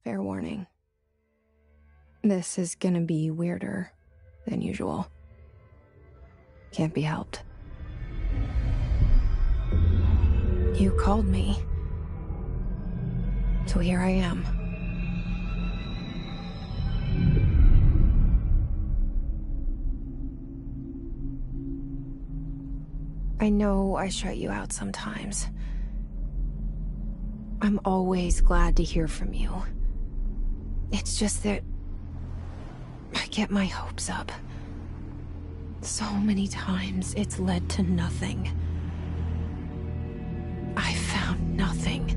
Fair warning. This is gonna be weirder than usual. Can't be helped. You called me. So here I am. I know I shut you out sometimes. I'm always glad to hear from you. It's just that I get my hopes up. So many times it's led to nothing. I found nothing.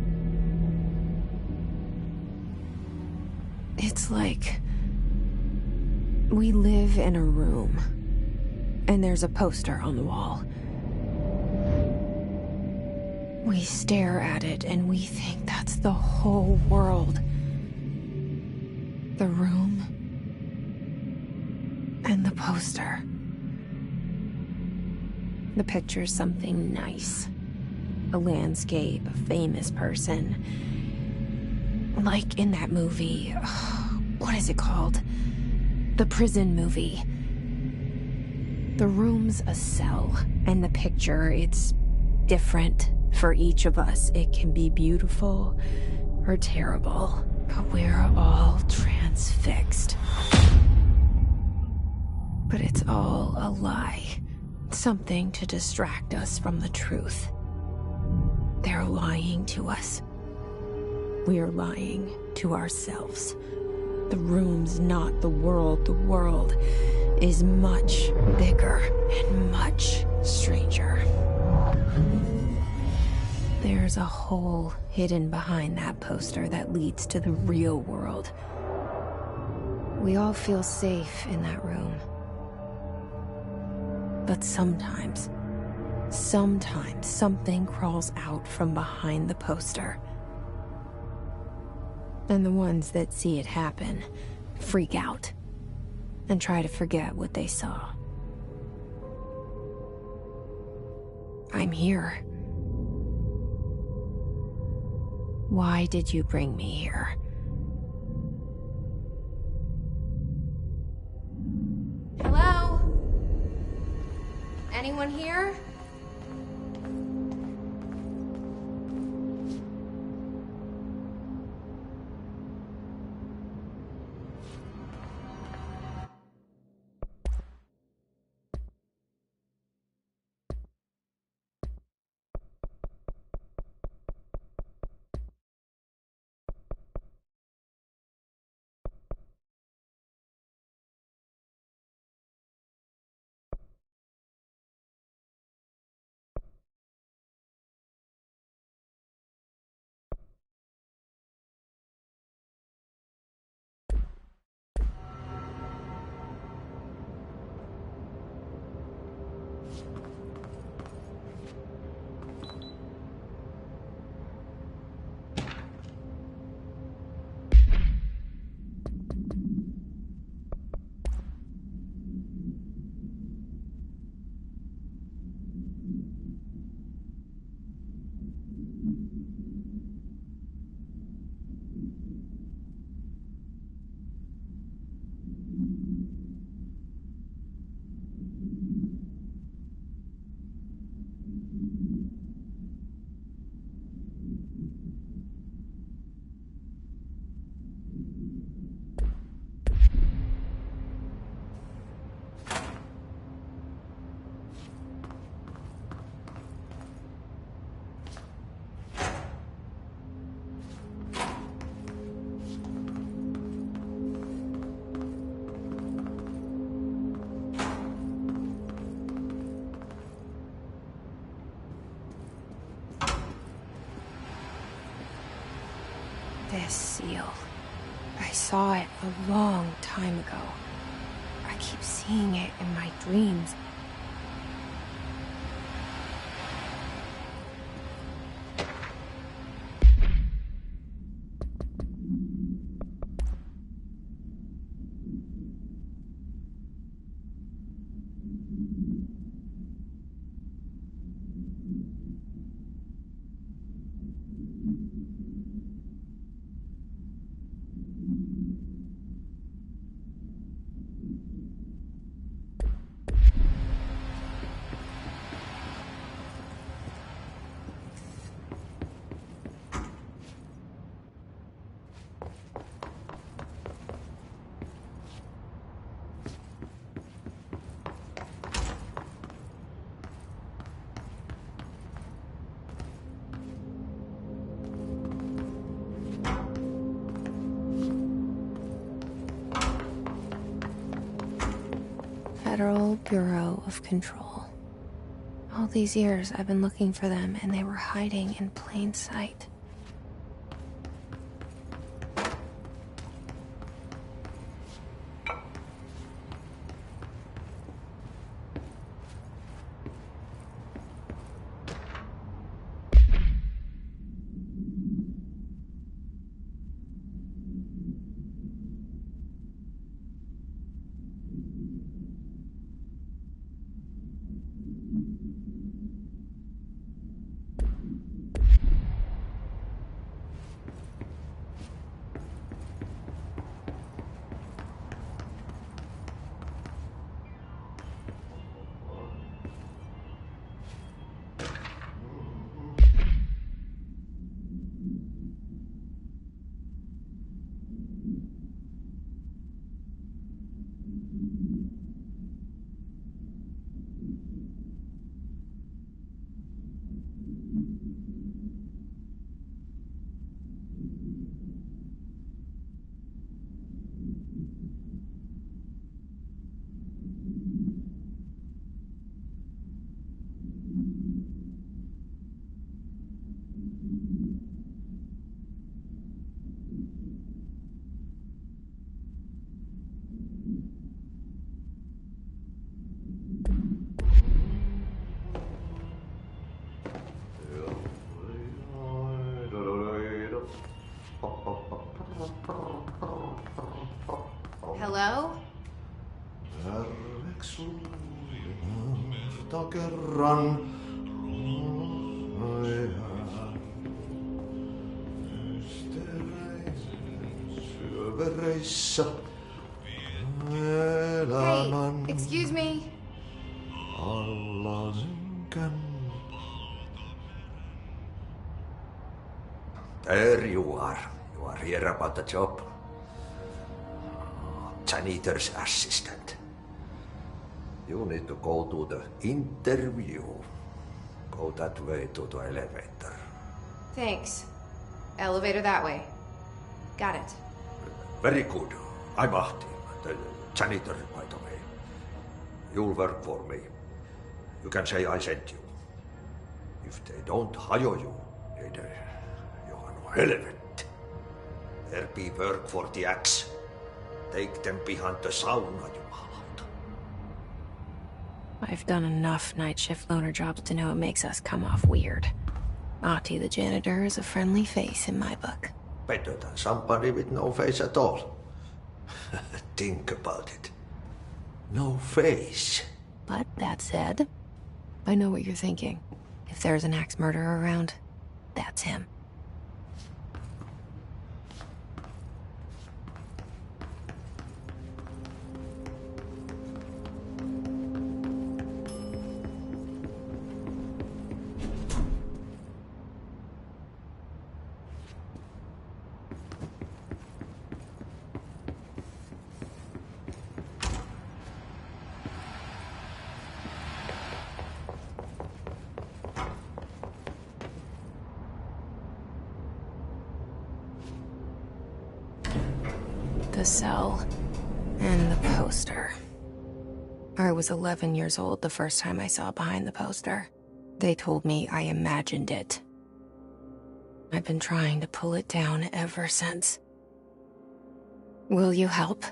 It's like we live in a room, and there's a poster on the wall. We stare at it and we think that's the whole world. The room and the poster. The picture's something nice. A landscape, a famous person. Like in that movie, what is it called? The prison movie. The room's a cell, and the picture, it's different for each of us. It can be beautiful or terrible, but we're all transfixed. But it's all a lie. Something to distract us from the truth. They're lying to us. We're lying to ourselves. The room's not the world. The world is much bigger and much stranger. There's a hole hidden behind that poster that leads to the real world. We all feel safe in that room. But sometimes something crawls out from behind the poster. And the ones that see it happen freak out and try to forget what they saw. I'm here. Why did you bring me here? Hello? Anyone here? This seal. I saw it a long time ago. I keep seeing it in my dreams. Federal Bureau of Control. All these years I've been looking for them, and they were hiding in plain sight. Hello? Hey, excuse me. There you are. You are here about the job. Janitor's assistant. You need to go to the interview. Go that way to the elevator. Thanks. Elevator that way. Got it. Very good. I'm Ahti, the janitor, by the way. You'll work for me. You can say I sent you. If they don't hire you, then you are no helvet. There be work for the axe. Take them behind the sauna, jumalauta. I've done enough night shift loner jobs to know it makes us come off weird. Ahti the janitor is a friendly face in my book. Better than somebody with no face at all. Think about it. No face. But that said, I know what you're thinking. If there's an axe murderer around, that's him. The cell and the poster. I was 11 years old the first time I saw behind the poster. They told me I imagined it. I've been trying to pull it down ever since. Will you help?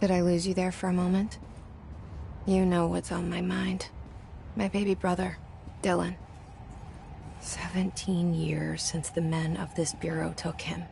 Did I lose you there for a moment? You know what's on my mind. My baby brother, Dylan. 17 years since the men of this bureau took him.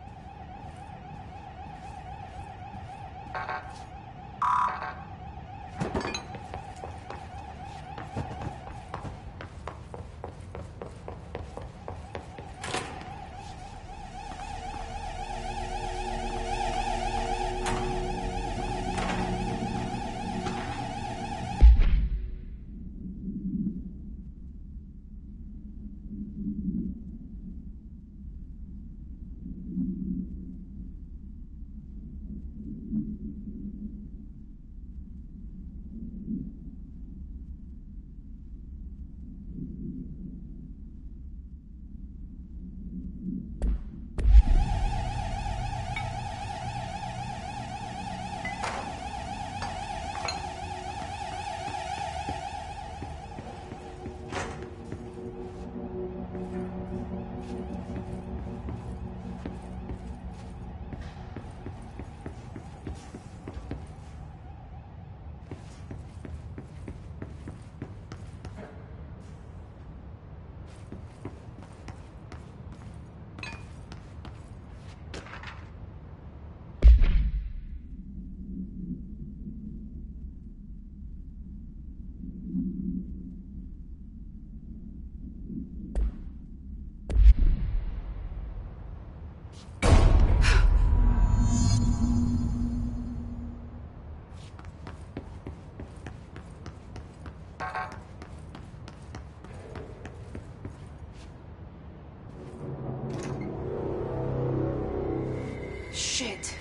Shit.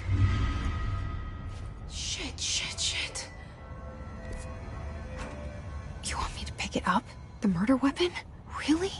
Shit. You want me to pick it up? The murder weapon? Really?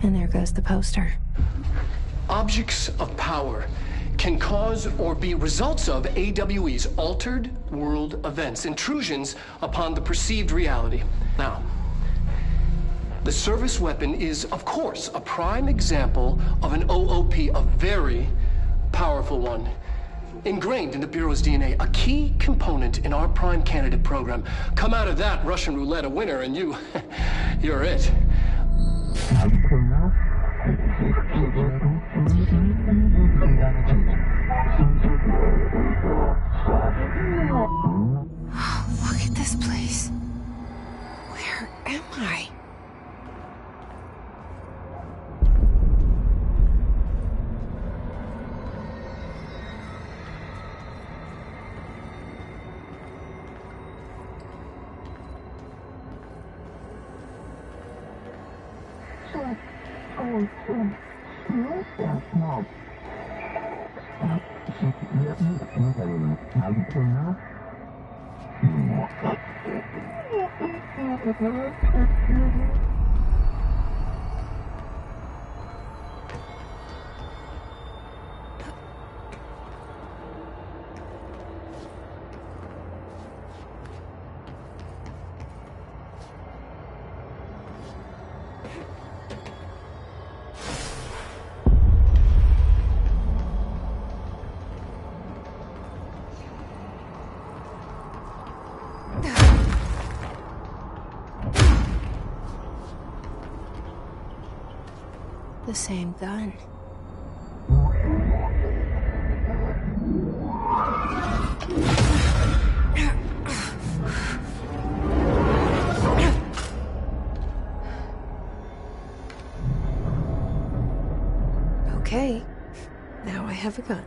And there goes the poster. Objects of power can cause or be results of AWE's altered world events, intrusions upon the perceived reality. Now, the service weapon is, of course, a prime example of an OOP, a very powerful one. Ingrained in the Bureau's DNA, a key component in our prime candidate program. Come out of that Russian roulette a winner and you're it. Look at this place. Where am I? The same gun. Okay, now I have a gun.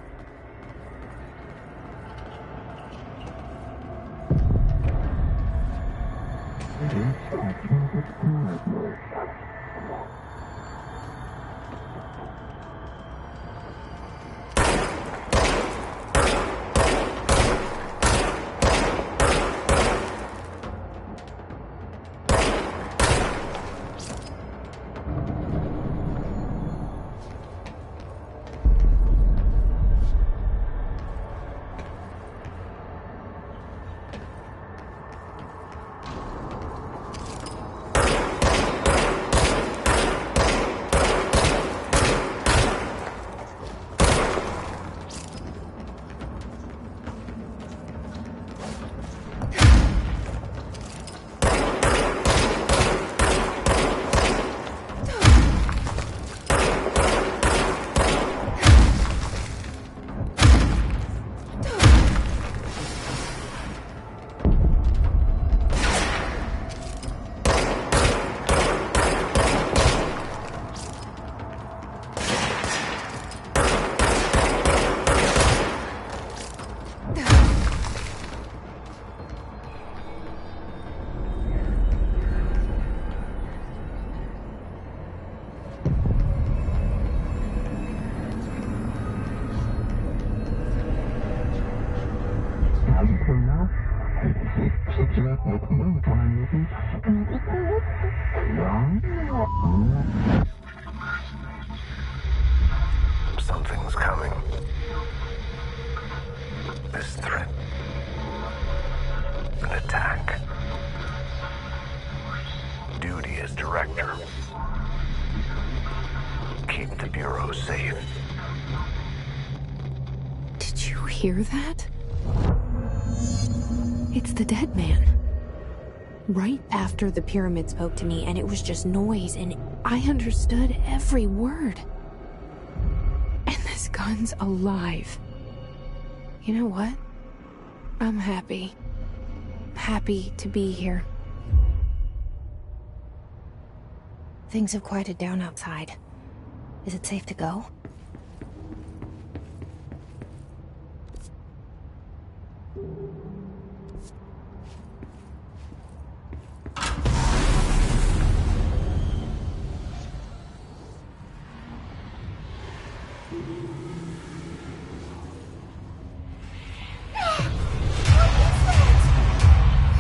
Something's coming. This threat. An attack. Duty as director. Keep the Bureau safe. Did you hear that? It's the dead man. Right after the pyramid spoke to me, and it was just noise, and I understood every word. And this gun's alive. You know what? I'm happy. Happy to be here. Things have quieted down outside. Is it safe to go?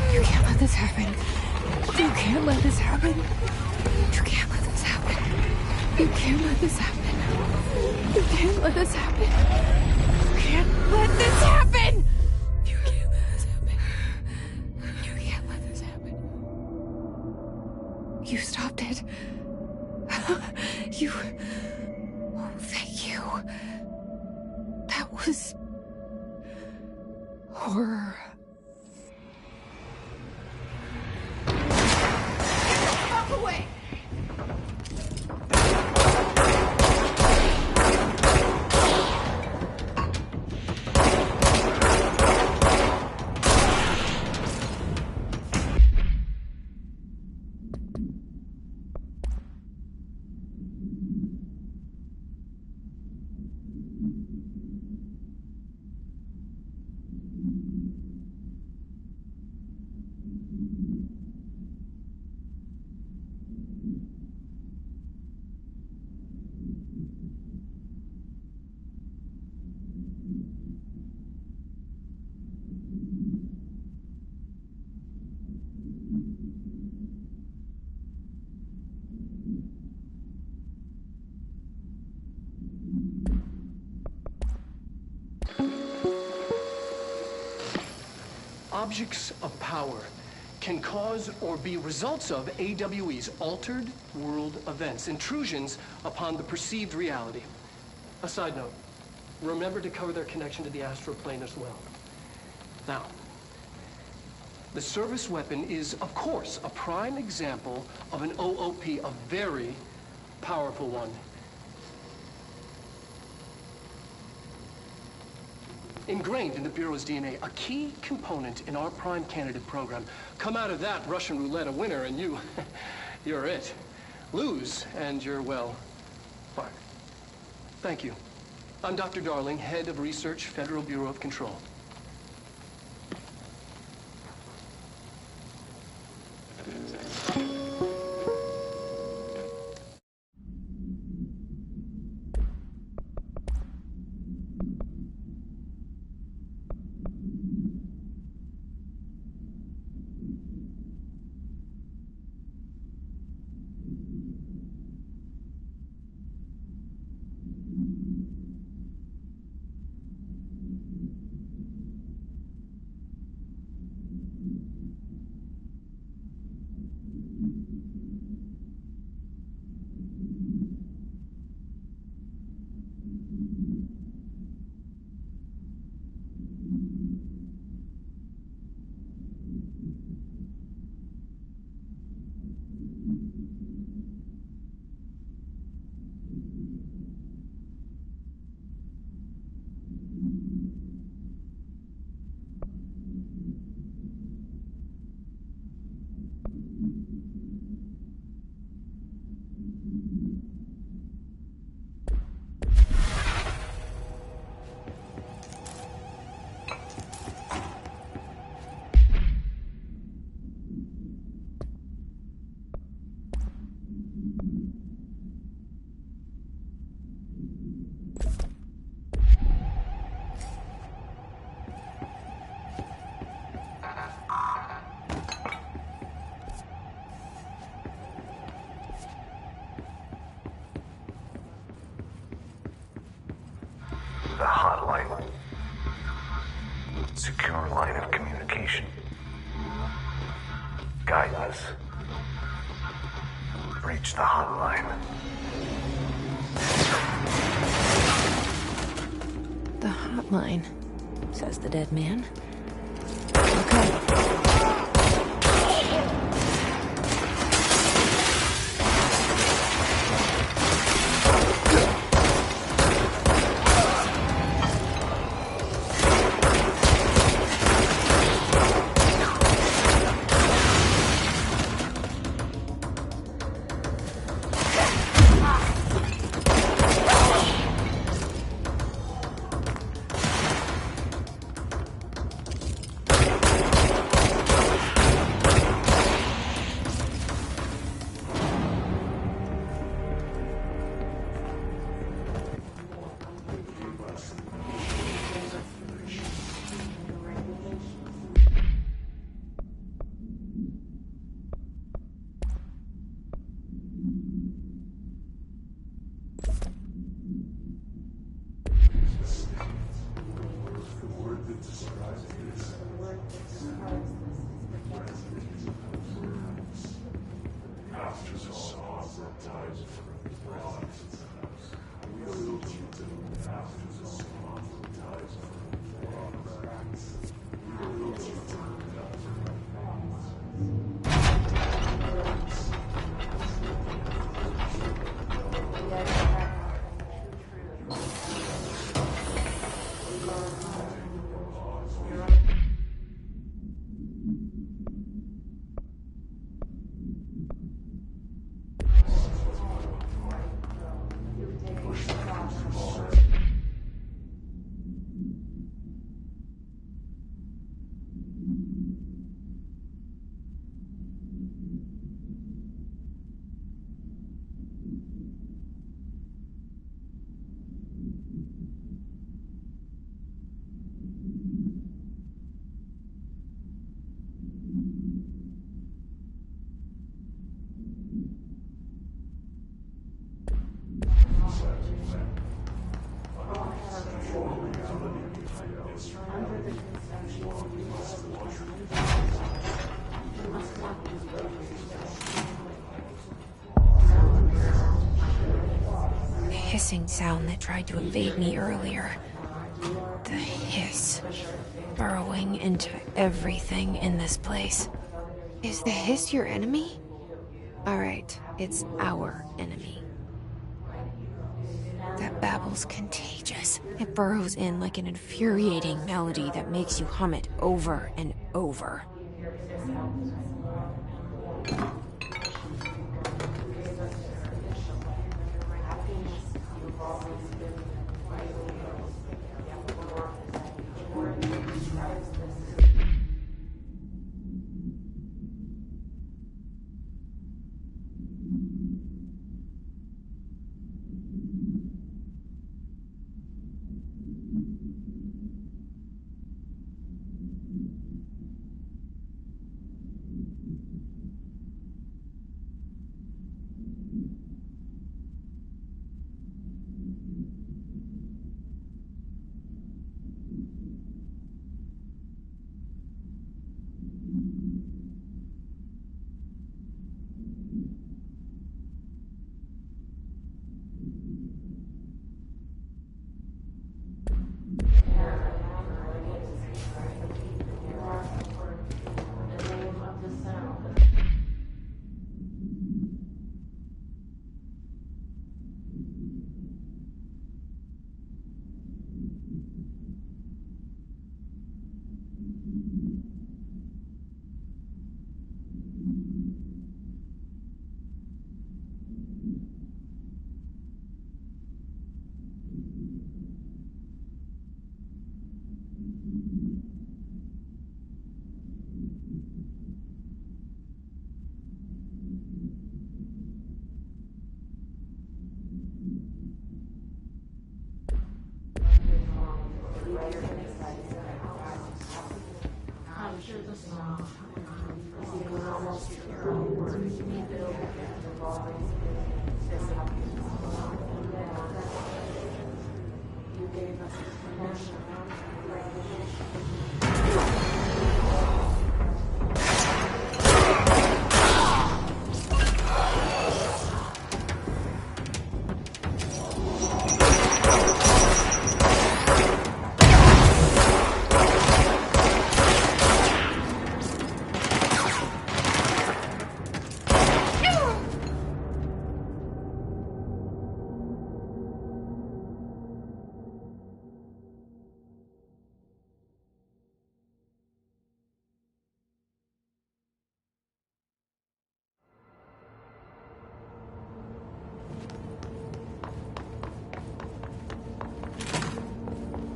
You can't let this happen. You can't let this happen. You can't let this happen. You can't let this happen. You can't let this happen. You can't let this happen! You can't let this happen. You can't let this happen. You stopped it. You... Oh, thank you. That was... horror. Fuck away! Objects of power can cause or be results of AWE's altered world events, intrusions upon the perceived reality. A side note, remember to cover their connection to the astral plane as well. Now, the service weapon is, of course, a prime example of an OOP, a very powerful one. Ingrained in the Bureau's DNA, a key component in our prime candidate program. Come out of that Russian roulette a winner and you're it. Lose and you're, well, fired. Thank you. I'm Dr. Darling, head of research, Federal Bureau of Control. Secure line of communication. Guidance. Reach the hotline. The hotline, says the dead man. Okay. Hissing sound that tried to invade me earlier. The hiss. Burrowing into everything in this place. Is the hiss your enemy? Alright, it's our enemy. That babble's contagious. It burrows in like an infuriating melody that makes you hum it over and over.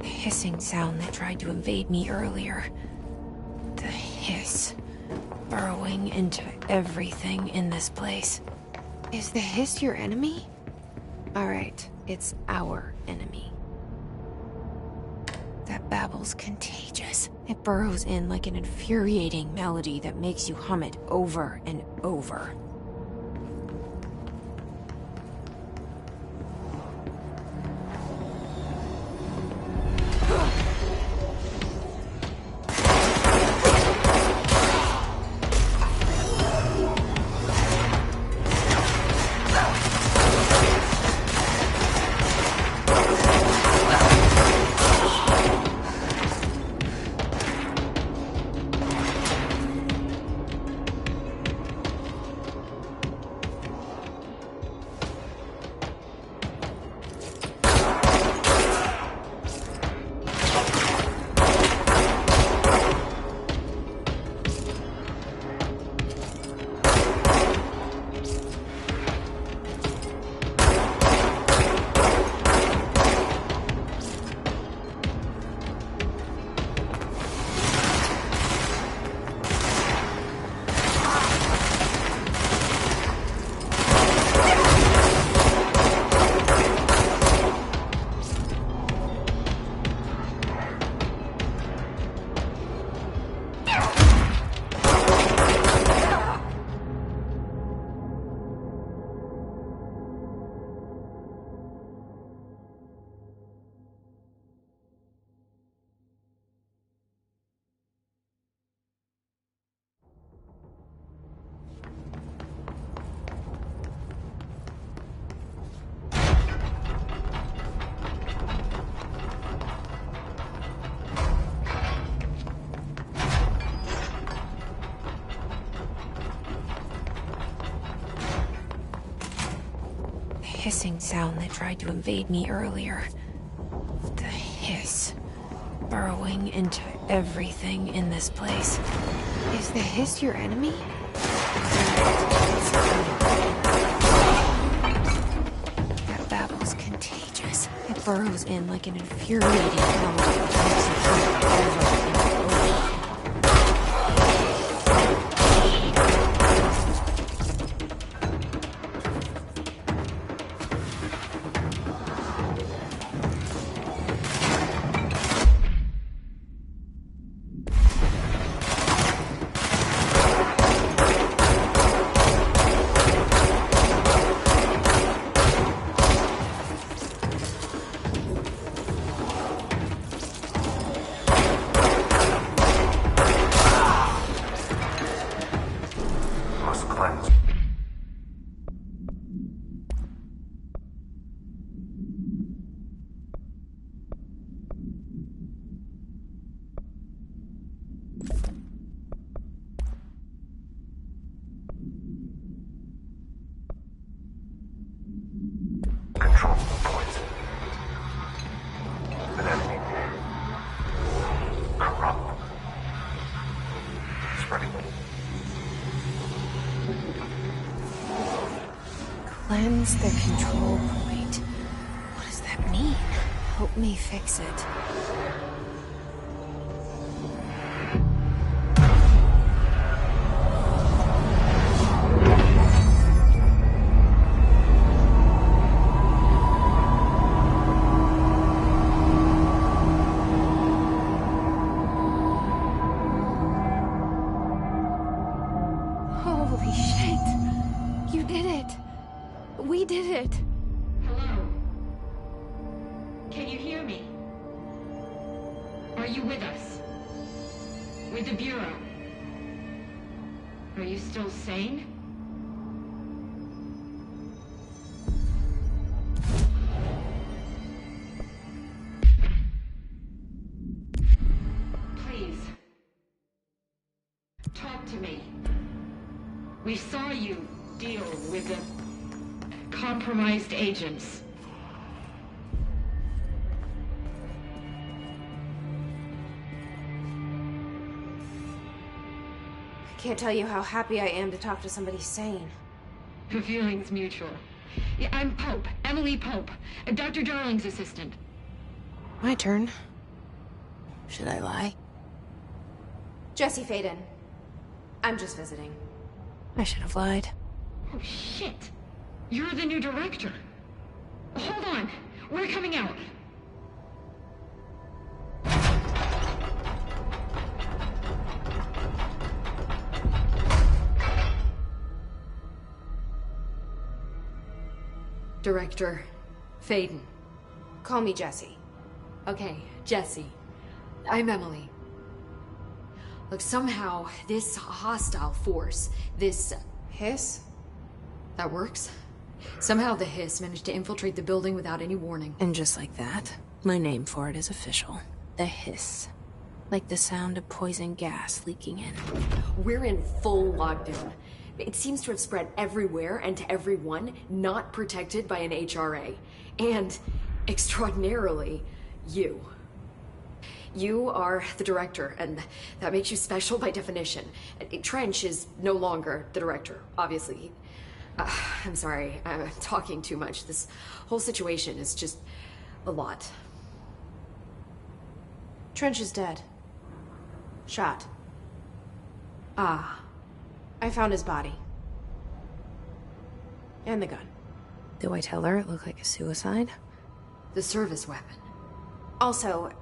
Hissing sound that tried to invade me earlier. The hiss. Burrowing into everything in this place. Is the hiss your enemy? Alright, it's our enemy. That babble's contagious. It burrows in like an infuriating melody that makes you hum it over and over. Hissing sound that tried to invade me earlier. The hiss. Burrowing into everything in this place. Is the hiss your enemy? That babble's contagious. It burrows in like an infuriating melody that makes you hum it over and over. Control the poison. An enemy. Corrupt. Spreading. Cleanse the control point. What does that mean? Help me fix it. Holy shit! You did it! We did it! Can you hear me? Are you with us? With the Bureau? Are you still sane? Please. Talk to me. We saw you deal with the compromised agents. I can't tell you how happy I am to talk to somebody sane. The feeling's mutual. Yeah, I'm Pope. Emily Pope. Dr. Darling's assistant. My turn. Should I lie? Jesse Faden. I'm just visiting. I should have lied. Oh, shit. You're the new director. Hold on. We're coming out. Director Faden. Call me Jesse. Okay, Jesse. I'm Emily. Look, somehow, this hostile force, this... Hiss? That works? Somehow the Hiss managed to infiltrate the building without any warning. And just like that, my name for it is official. The Hiss. Like the sound of poison gas leaking in. We're in full lockdown. It seems to have spread everywhere and to everyone not protected by an HRA. And, extraordinarily, you. You are the director, and that makes you special by definition. Trench is no longer the director, obviously. I'm sorry, I'm talking too much. This whole situation is just a lot. Trench is dead. Shot. Ah. I found his body. And the gun. Do I tell her it looked like a suicide? The service weapon. Also,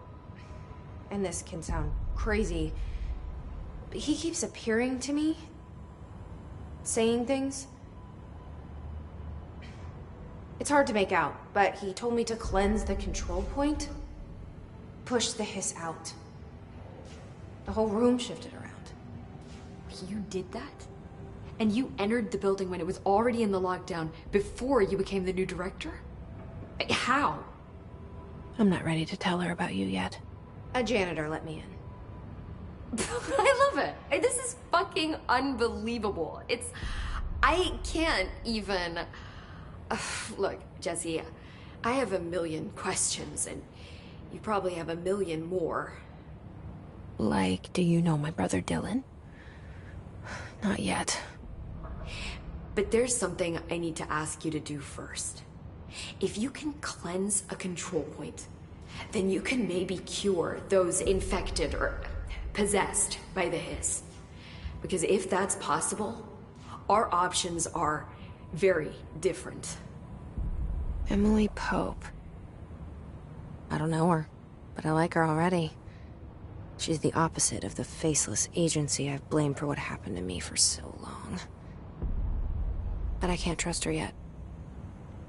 and this can sound crazy, but he keeps appearing to me. Saying things. It's hard to make out, but he told me to cleanse the control point. Push the Hiss out. The whole room shifted around. You did that? And you entered the building when it was already in the lockdown before you became the new director? How? I'm not ready to tell her about you yet. A janitor let me in. I love it. This is fucking unbelievable. I can't even... Look, Jesse, I have a million questions, and you probably have a million more. Like, do you know my brother Dylan? Not yet. But there's something I need to ask you to do first. If you can cleanse a control point, then you can maybe cure those infected or possessed by the Hiss. Because if that's possible, our options are very different. Emily Pope. I don't know her, but I like her already. She's the opposite of the faceless agency I've blamed for what happened to me for so long. But I can't trust her yet.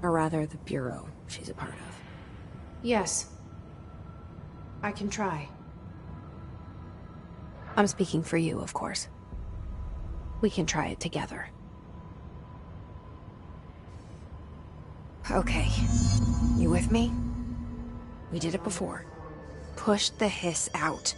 Or rather, the Bureau she's a part of. Yes. I can try. I'm speaking for you, of course. We can try it together. Okay. You with me? We did it before. Push the Hiss out.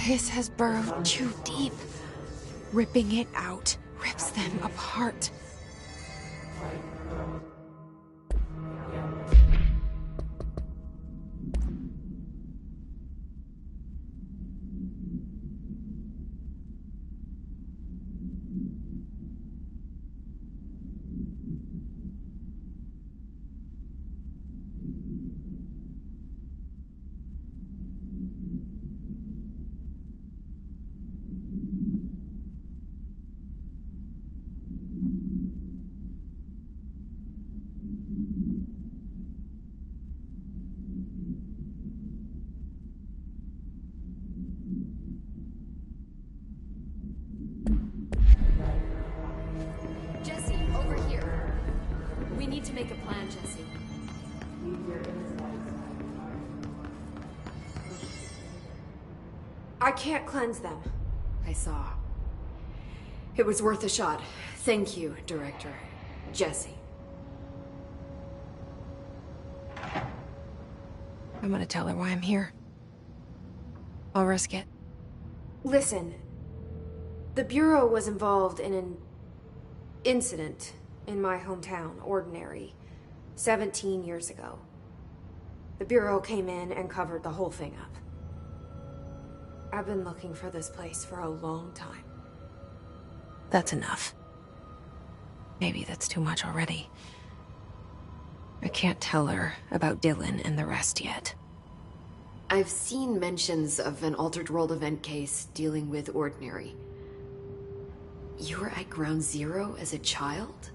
This has burrowed too deep. Ripping it out rips them apart. Jesse, over here. We need to make a plan, Jesse. I can't cleanse them. I saw. It was worth a shot. Thank you, Director. Jesse. I'm gonna tell her why I'm here. I'll risk it. Listen, the Bureau was involved in an incident in my hometown, Ordinary, 17 years ago. The Bureau came in and covered the whole thing up. I've been looking for this place for a long time. That's enough. Maybe that's too much already. I can't tell her about Dylan and the rest yet. I've seen mentions of an Altered World event case dealing with Ordinary. You were at Ground Zero as a child?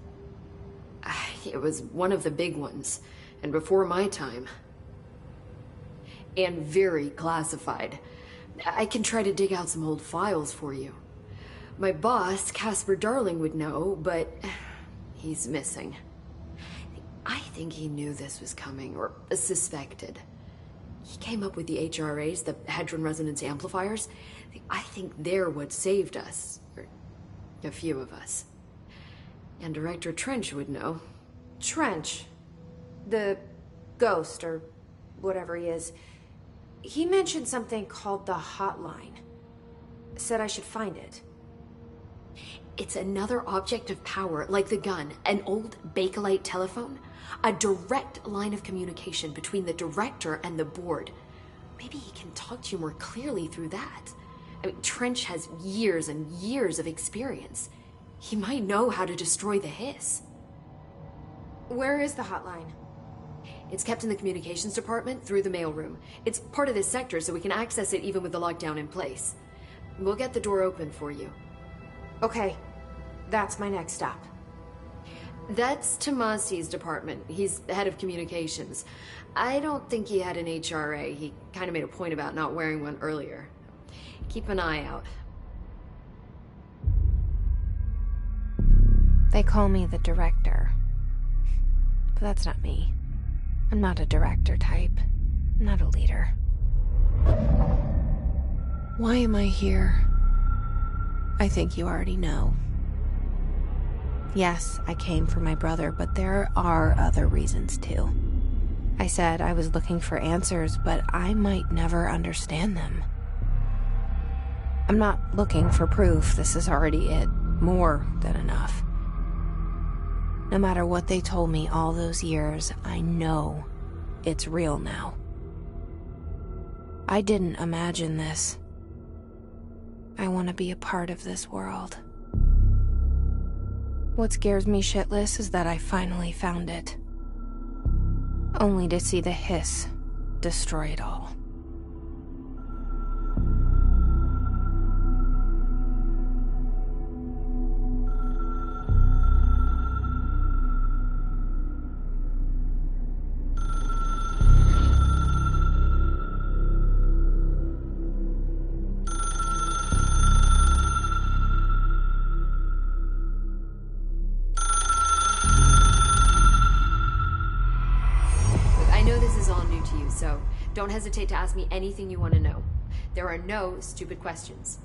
It was one of the big ones, and before my time. And very classified. I can try to dig out some old files for you. My boss, Casper Darling, would know, but he's missing. I think he knew this was coming, or suspected. He came up with the HRAs, the Hadron Resonance Amplifiers. I think they're what saved us. Or a few of us. And Director Trench would know. Trench, the ghost, or whatever he is, he mentioned something called the Hotline. Said I should find it. It's another object of power, like the gun, an old Bakelite telephone. A direct line of communication between the director and the board. Maybe he can talk to you more clearly through that. I mean, Trench has years and years of experience. He might know how to destroy the Hiss. Where is the hotline? It's kept in the communications department through the mailroom. It's part of this sector, so we can access it even with the lockdown in place. We'll get the door open for you. Okay, that's my next stop. That's Tomasi's department. He's the head of communications. I don't think he had an HRA. He kind of made a point about not wearing one earlier. Keep an eye out. They call me the director. But that's not me. I'm not a director type. I'm not a leader. Why am I here? I think you already know. Yes, I came for my brother, but there are other reasons too. I said I was looking for answers, but I might never understand them. I'm not looking for proof. This is already it. More than enough. No matter what they told me all those years, I know it's real now. I didn't imagine this. I want to be a part of this world. What scares me shitless is that I finally found it. Only to see the hiss destroy it all. So don't hesitate to ask me anything you want to know. There are no stupid questions.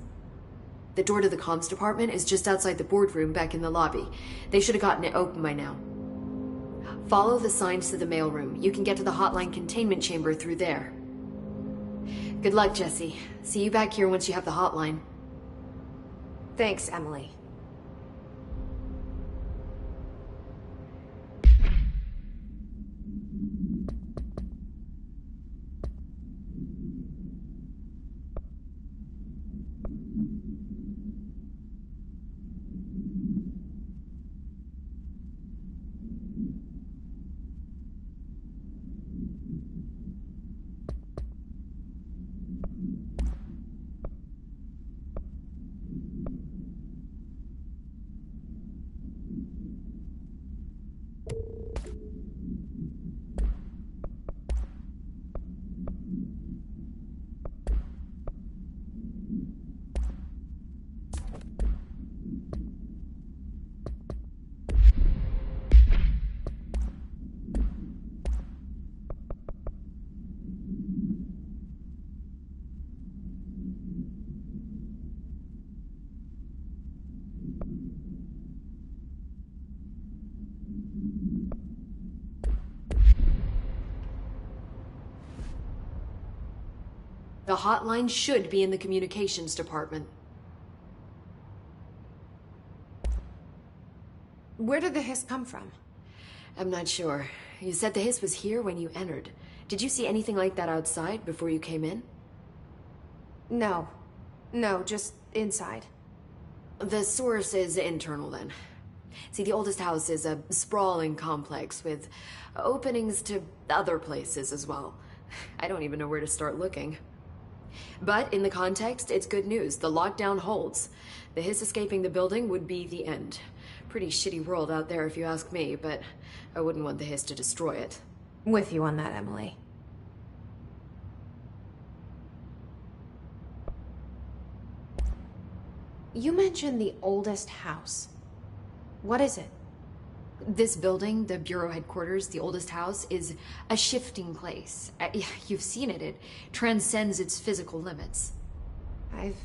The door to the comms department is just outside the boardroom back in the lobby. They should have gotten it open by now. Follow the signs to the mailroom. You can get to the hotline containment chamber through there. Good luck, Jesse. See you back here once you have the hotline. Thanks, Emily. The hotline should be in the communications department. Where did the hiss come from? I'm not sure. You said the hiss was here when you entered. Did you see anything like that outside before you came in? No. No, just inside. The source is internal then. See, the oldest house is a sprawling complex with openings to other places as well. I don't even know where to start looking. But in the context, it's good news. The lockdown holds. The hiss escaping the building would be the end. Pretty shitty world out there if you ask me, but I wouldn't want the hiss to destroy it. With you on that, Emily. You mentioned the oldest house. What is it? This building, the Bureau headquarters, the oldest house, is a shifting place. You've seen it. It transcends its physical limits. I've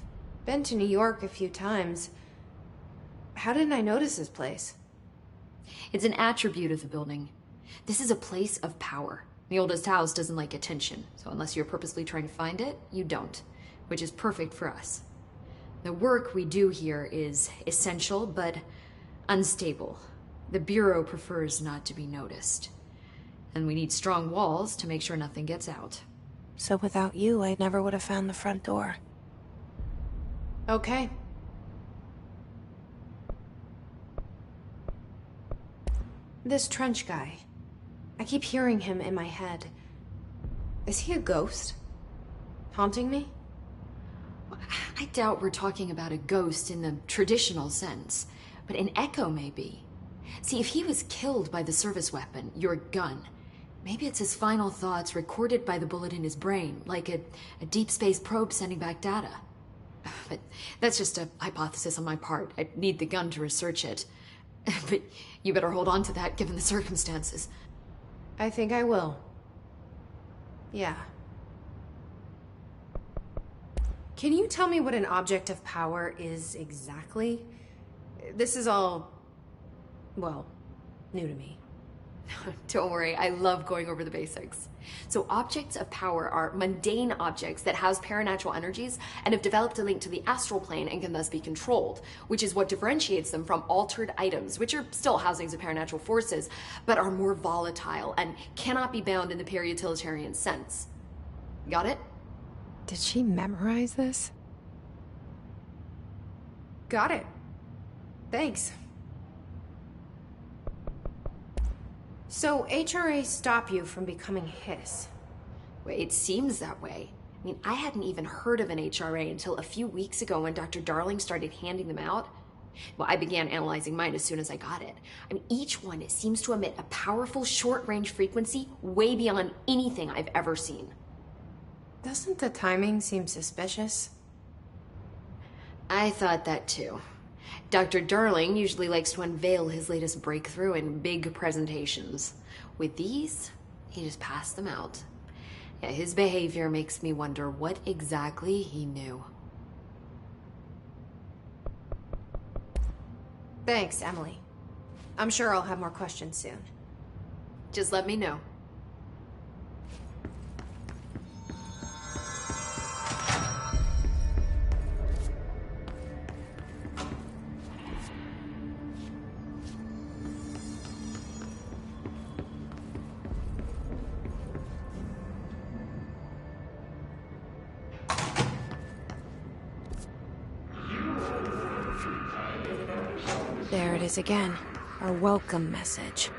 been to New York a few times. How didn't I notice this place? It's an attribute of the building. This is a place of power. The oldest house doesn't like attention, so unless you're purposely trying to find it, you don't, which is perfect for us. The work we do here is essential, but unstable. The Bureau prefers not to be noticed. And we need strong walls to make sure nothing gets out. So without you, I never would have found the front door. Okay. This Trench guy. I keep hearing him in my head. Is he a ghost? Haunting me? I doubt we're talking about a ghost in the traditional sense, but an echo maybe. See, if he was killed by the service weapon, your gun, maybe it's his final thoughts recorded by the bullet in his brain, like a deep space probe sending back data. But that's just a hypothesis on my part. I'd need the gun to research it. But you better hold on to that given the circumstances. I think I will. Yeah. Can you tell me what an object of power is exactly? This is all, well, new to me. Don't worry, I love going over the basics. So objects of power are mundane objects that house paranatural energies and have developed a link to the astral plane and can thus be controlled, which is what differentiates them from altered items, which are still housings of paranatural forces, but are more volatile and cannot be bound in the peri-utilitarian sense. Got it? Did she memorize this? Got it. Thanks. So HRA stop you from becoming Hiss? Well, it seems that way. I mean, I hadn't even heard of an HRA until a few weeks ago when Dr. Darling started handing them out. Well, I began analyzing mine as soon as I got it. I mean, each one seems to emit a powerful short-range frequency way beyond anything I've ever seen. Doesn't the timing seem suspicious? I thought that too. Dr. Darling usually likes to unveil his latest breakthrough in big presentations. With these, he just passed them out. Yeah, his behavior makes me wonder what exactly he knew. Thanks, Emily. I'm sure I'll have more questions soon. Just let me know. There it is again. Our welcome message.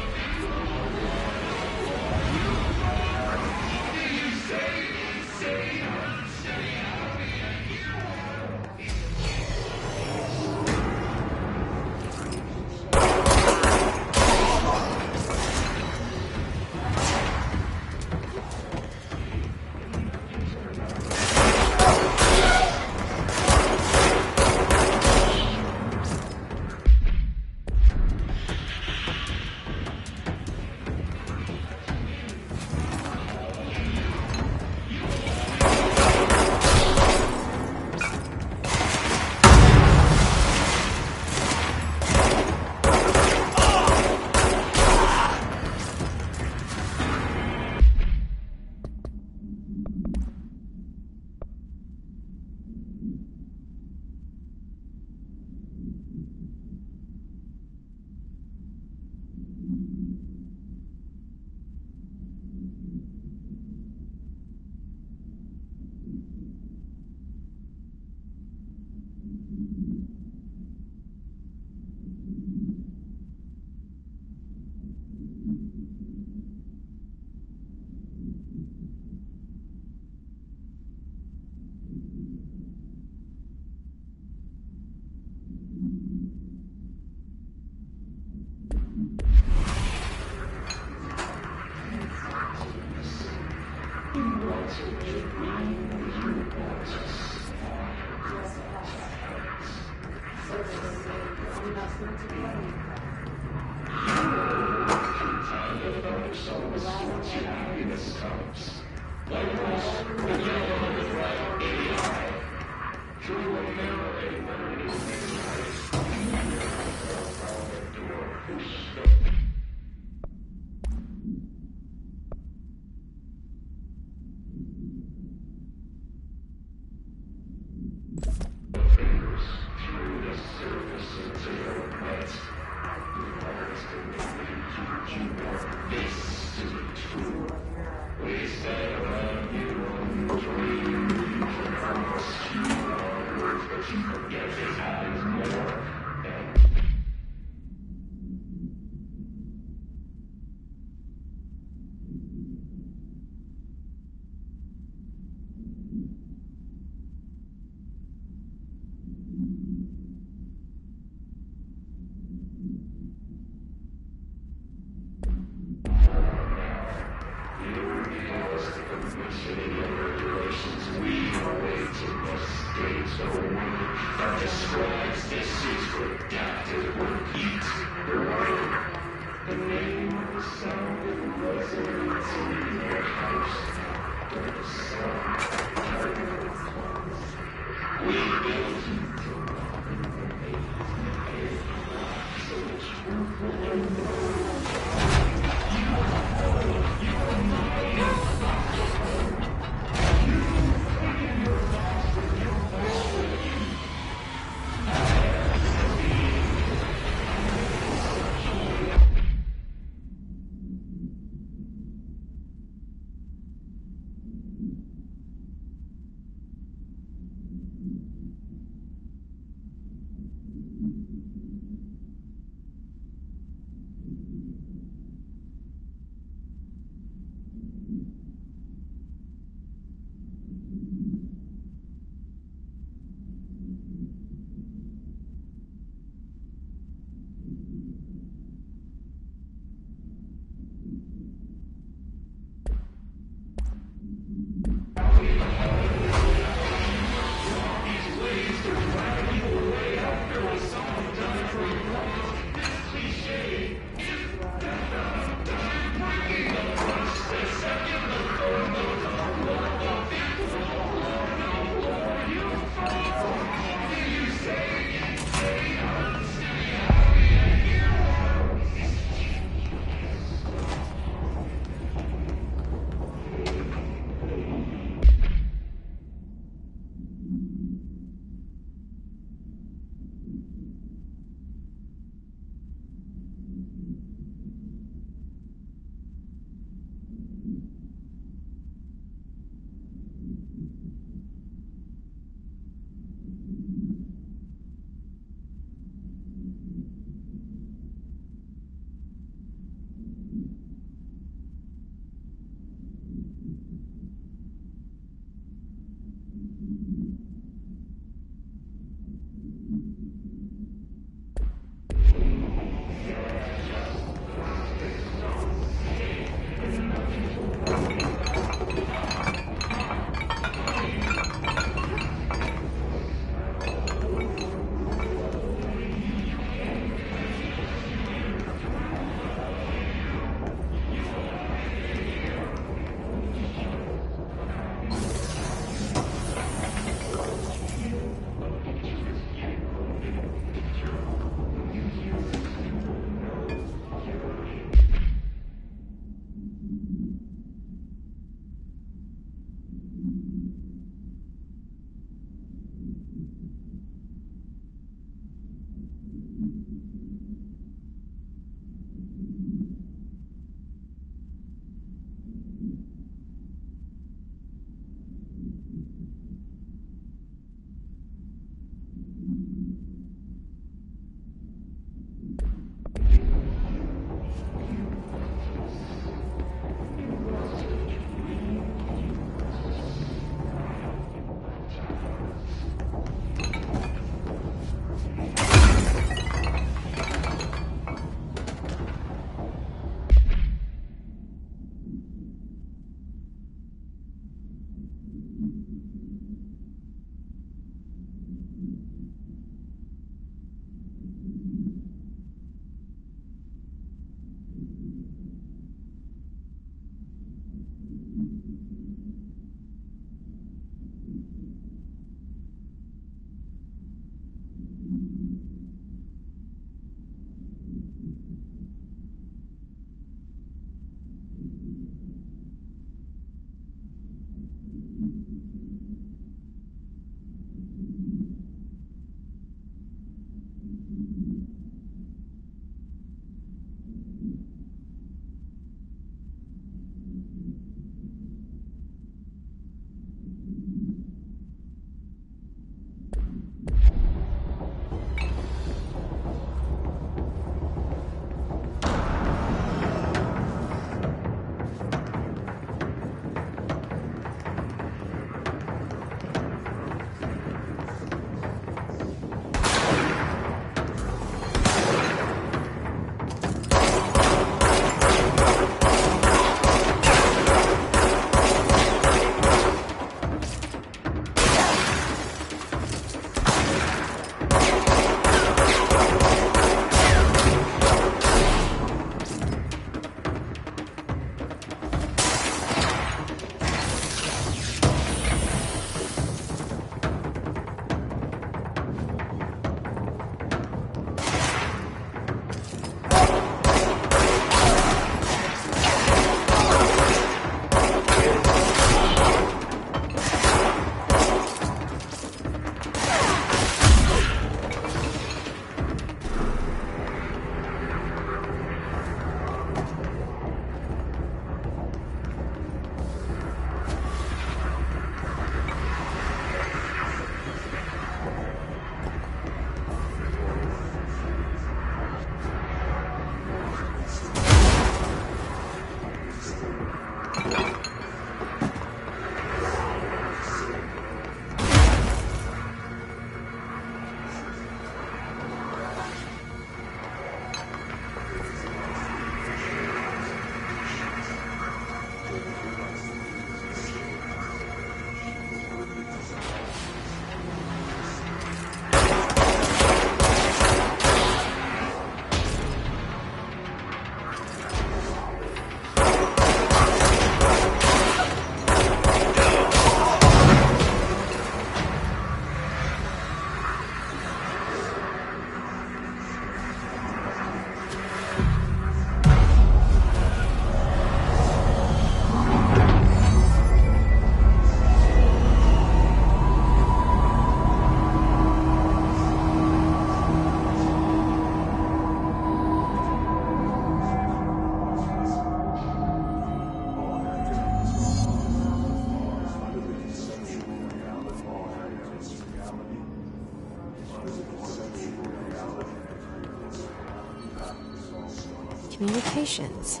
Communications.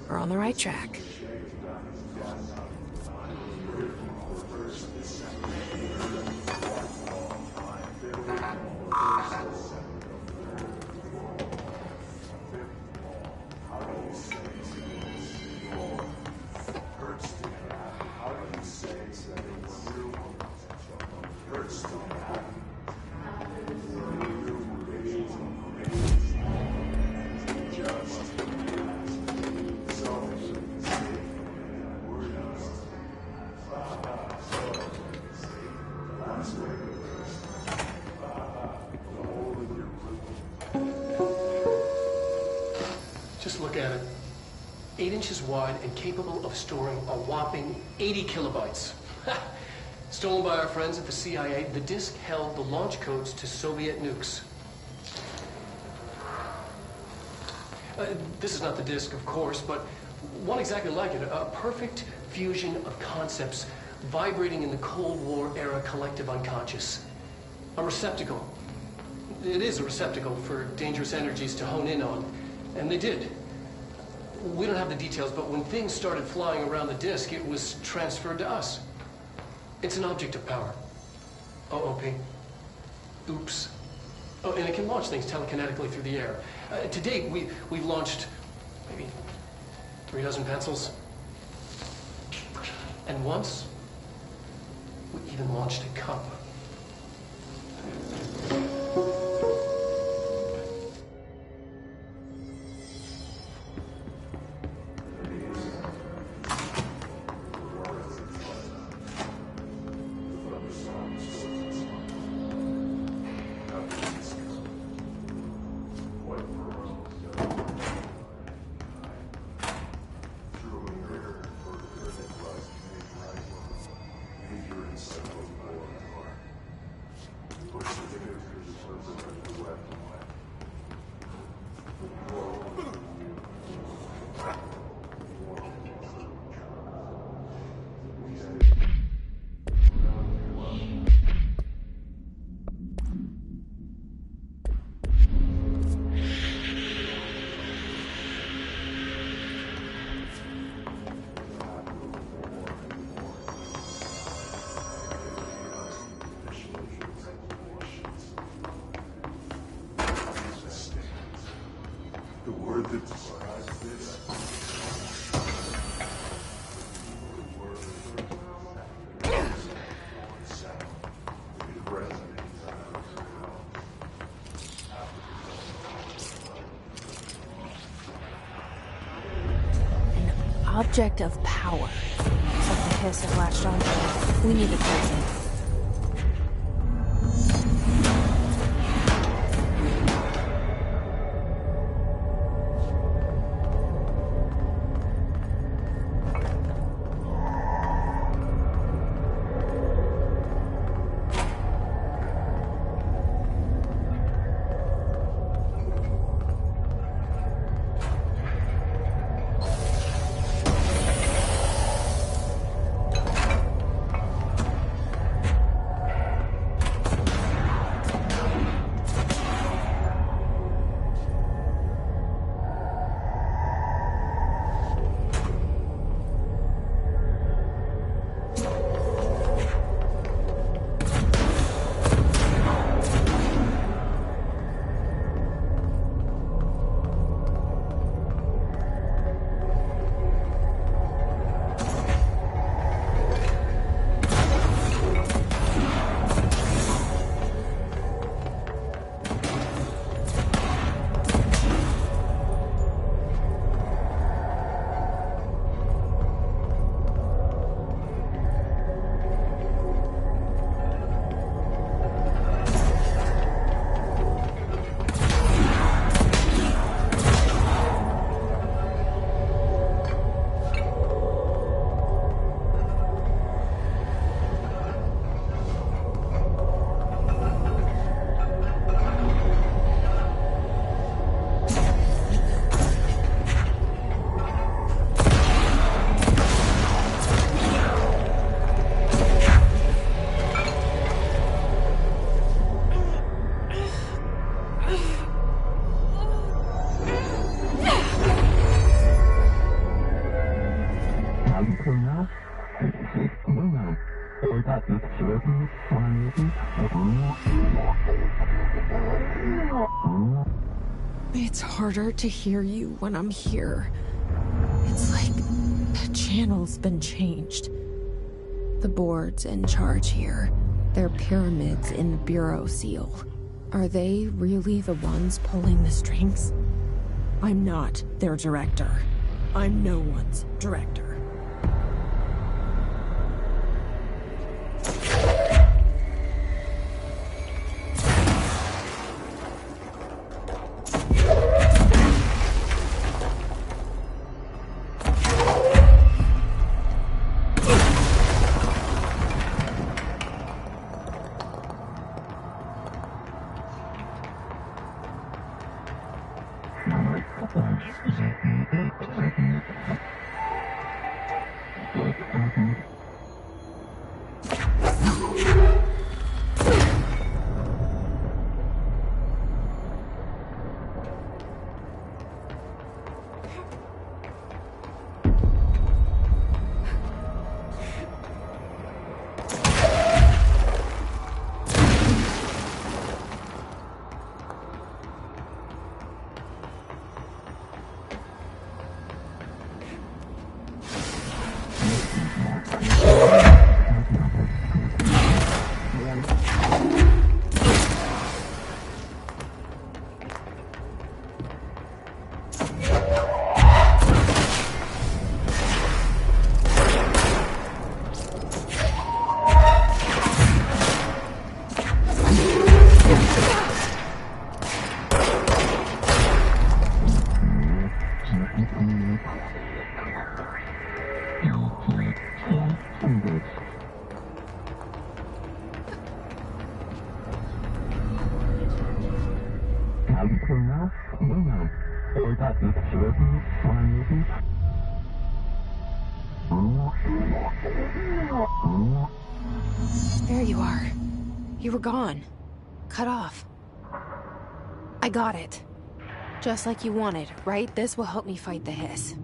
We're on the right track. Just look at it. 8 inches wide and capable of storing a whopping 80 kilobytes. Stolen by our friends at the CIA, the disk held the launch codes to Soviet nukes. This is not the disk, of course, but one exactly like it. A perfect fusion of concepts vibrating in the Cold War era collective unconscious. A receptacle. It is a receptacle for dangerous energies to hone in on. And they did. We don't have the details, but when things started flying around the disk, it was transferred to us. It's an object of power. OOP. Oops. Oh, and it can launch things telekinetically through the air. To date, we've launched maybe 3 dozen pencils. And once, we even launched a cup. The word that describes this. An object of power. Something Hiss has latched onto. We need to trace it. It's harder to hear you when I'm here. It's like the channel's been changed. The board's in charge here. They're pyramids in the Bureau seal. Are they really the ones pulling the strings? I'm not their director. I'm no one's director. There you are. You were gone. Cut off. I got it. Just like you wanted, right? This will help me fight the hiss.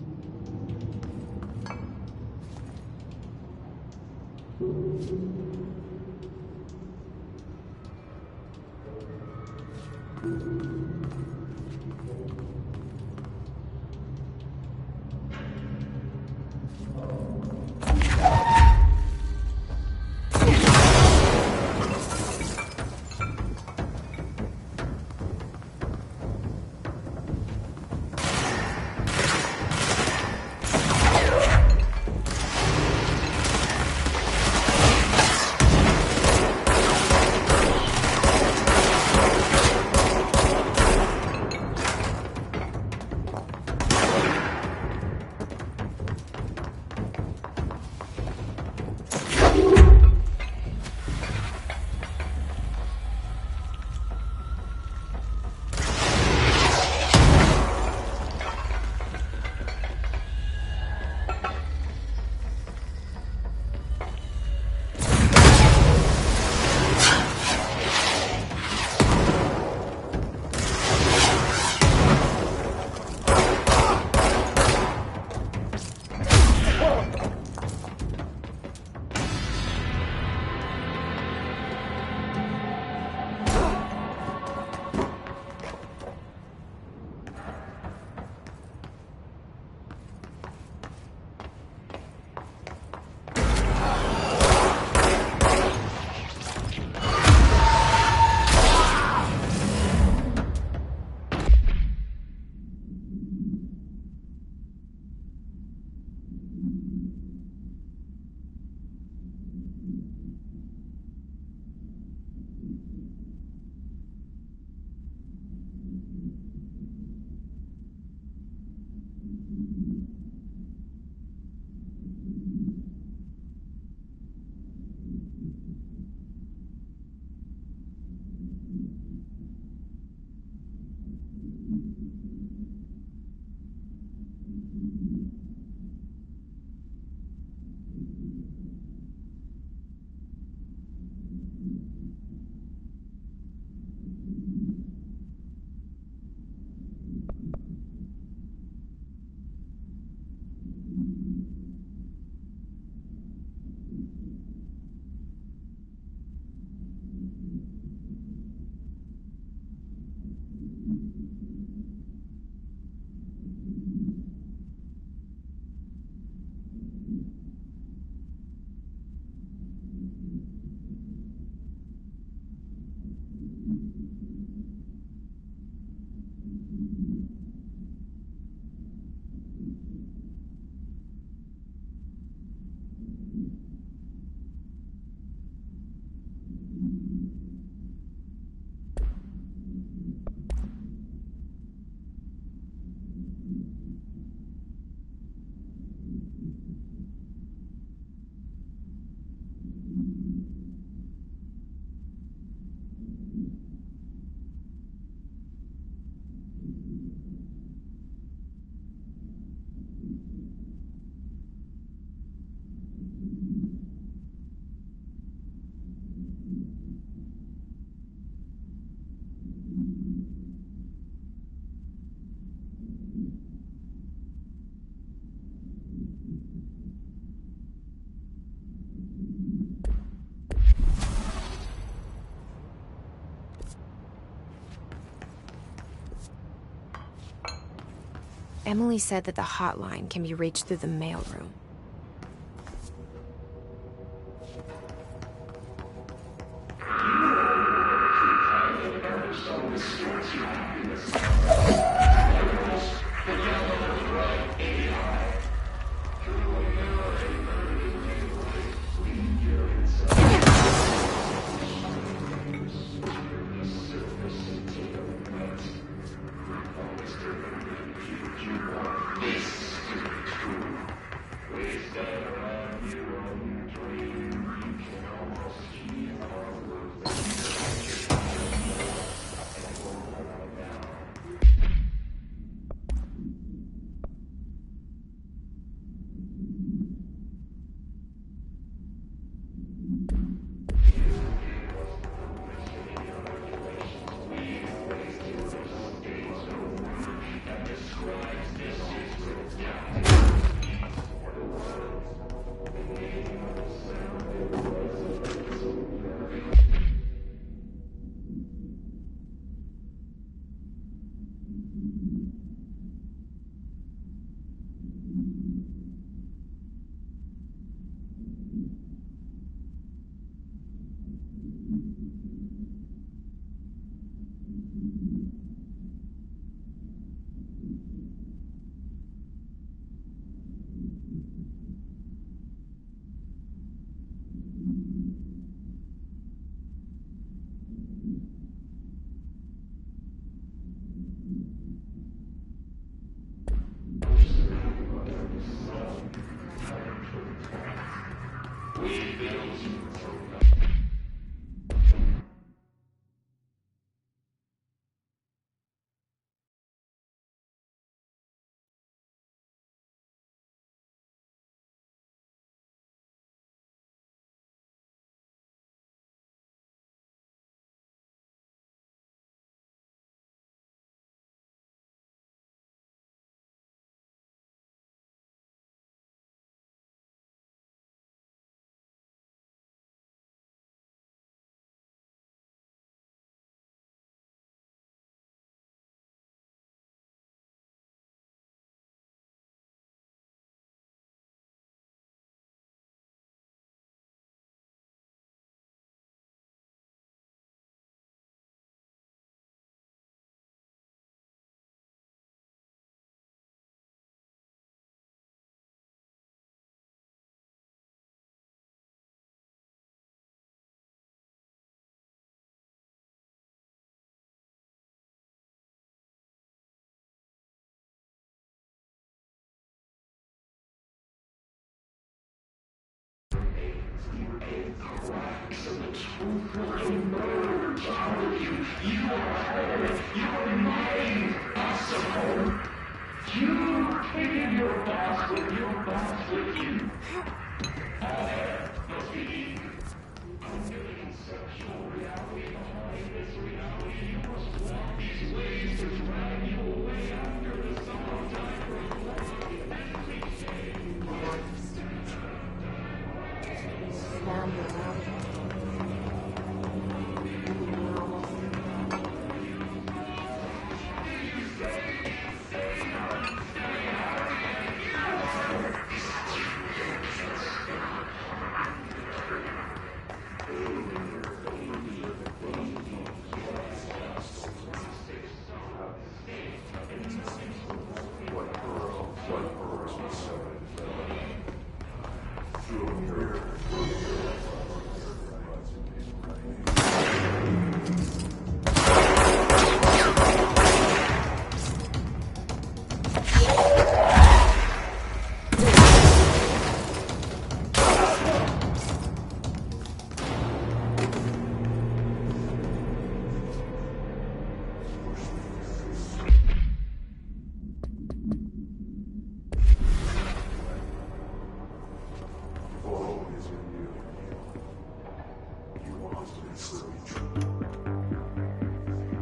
Emily said that the hotline can be reached through the mailroom.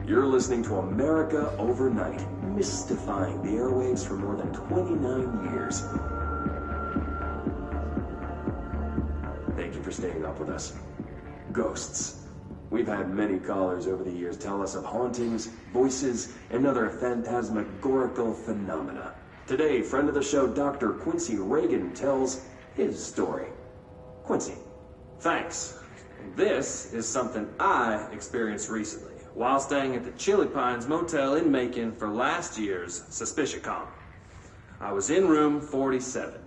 You're listening to America Overnight, mystifying the airwaves for more than 29 years. Thank you for staying up with us. Ghosts. We've had many callers over the years tell us of hauntings, voices, and other phantasmagorical phenomena. Today, friend of the show, Dr. Quincy Reagan tells his story. Quincy. Thanks. This is something I experienced recently while staying at the Chili Pines Motel in Macon for last year's SuspiciaCon. I was in room 47.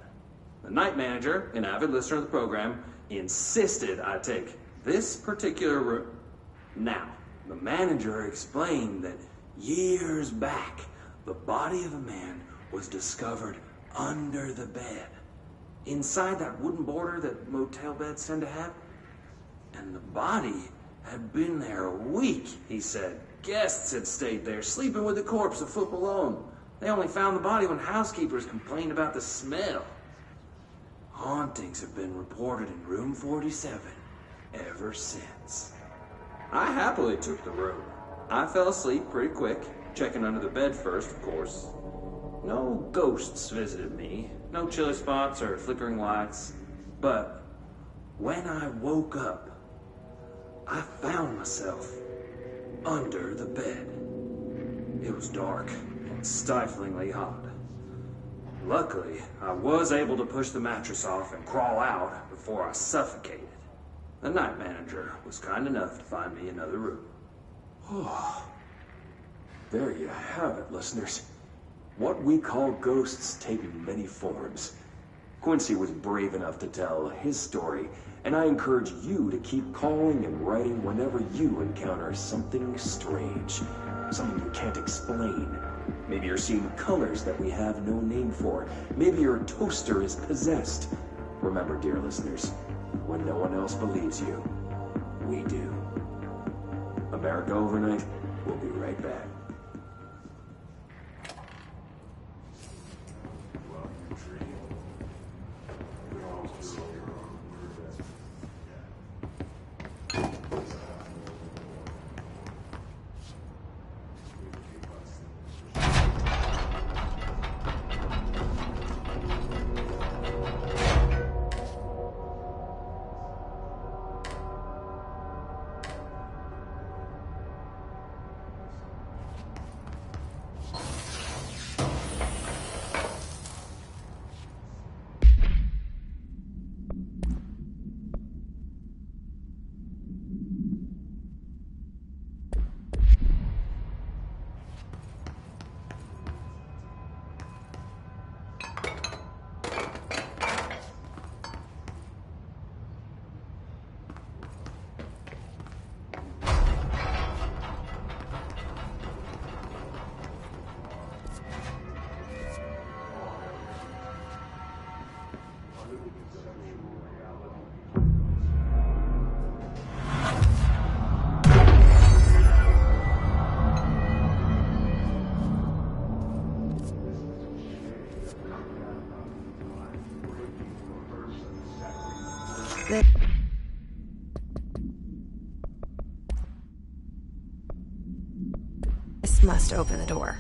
The night manager, an avid listener of the program, insisted I take this particular room. Now, the manager explained that years back, the body of a man was discovered under the bed, inside that wooden border that motel beds tend to have. And the body had been there a week, he said. Guests had stayed there, sleeping with the corpse a foot below them. They only found the body when housekeepers complained about the smell. Hauntings have been reported in room 47 ever since. I happily took the room. I fell asleep pretty quick, checking under the bed first, of course. No ghosts visited me, no chilly spots or flickering lights. But when I woke up, I found myself under the bed. It was dark and stiflingly hot. Luckily, I was able to push the mattress off and crawl out before I suffocated. The night manager was kind enough to find me another room. Oh, there you have it, listeners. What we call ghosts take many forms. Quincy was brave enough to tell his story, and I encourage you to keep calling and writing whenever you encounter something strange, something you can't explain. Maybe you're seeing colors that we have no name for. Maybe your toaster is possessed. Remember, dear listeners, when no one else believes you, we do. America Overnight, we'll be right back. This must open the door.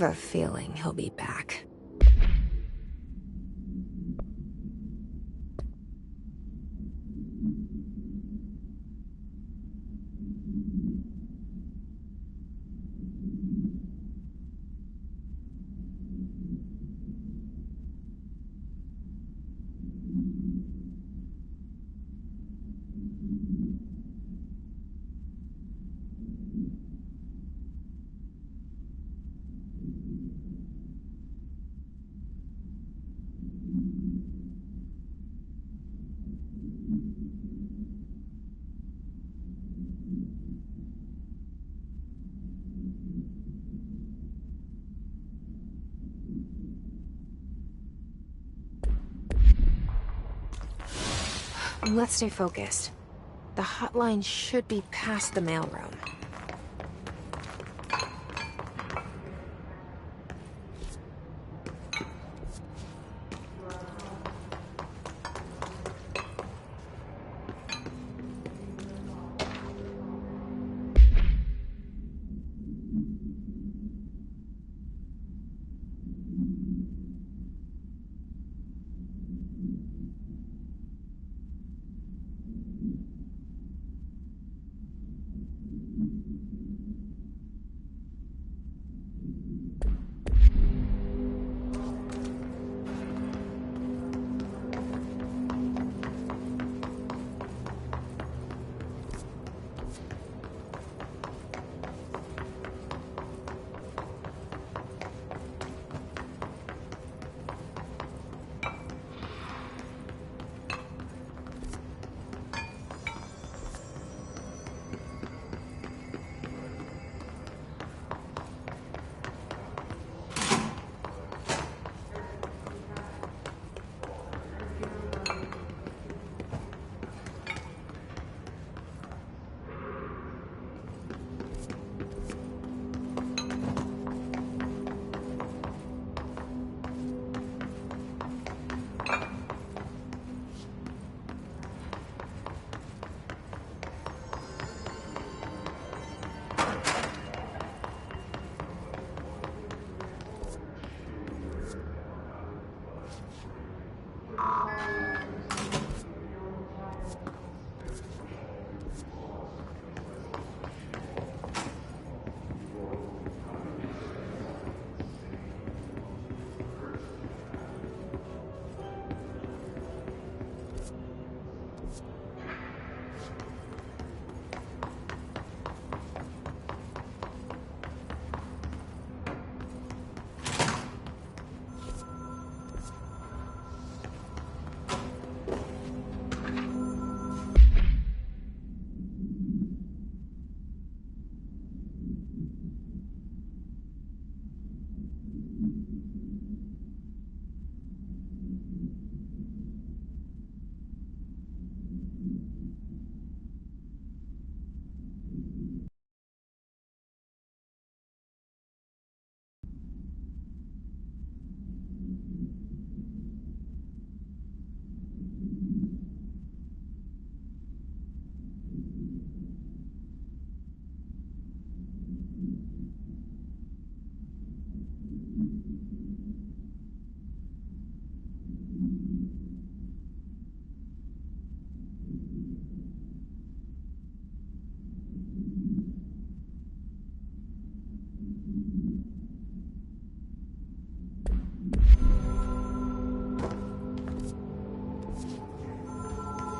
a feeling he'll be back. Let's stay focused. The hotline should be past the mailroom.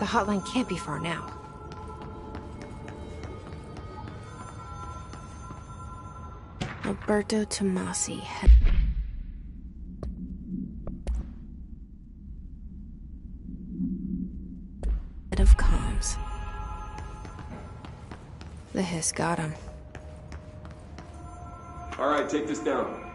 The hotline can't be far now. Alberto Tomasi, head of comms. The hiss got him. All right, take this down.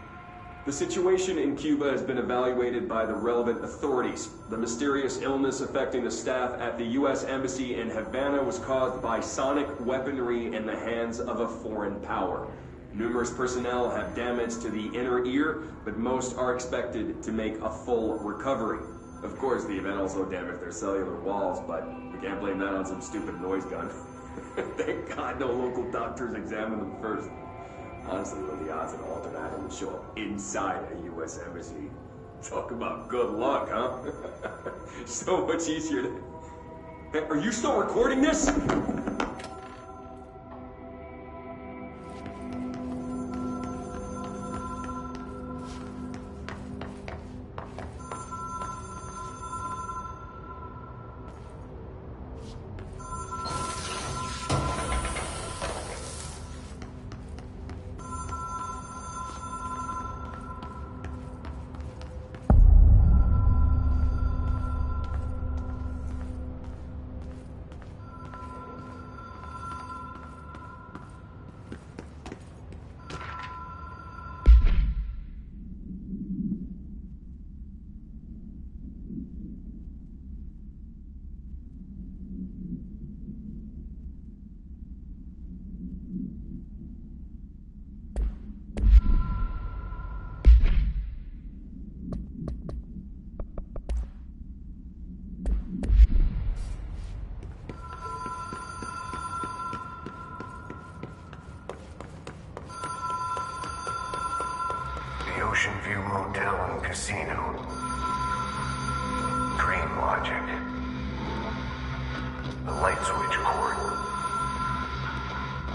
The situation in Cuba has been evaluated by the relevant authorities. The mysterious illness affecting the staff at the U.S. Embassy in Havana was caused by sonic weaponry in the hands of a foreign power. Numerous personnel have damage to the inner ear, but most are expected to make a full recovery. Of course, the event also damaged their cellular walls, but we can't blame that on some stupid noise gun. Thank God no local doctors examined them first. Honestly, what are the odds an alternate item would show up inside a U.S. embassy? Talk about good luck, huh? So much easier to... Hey, are you still recording this? Ocean View Motel and Casino. Dream Logic. The light switch cord.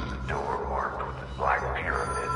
The door marked with the Black Pyramid.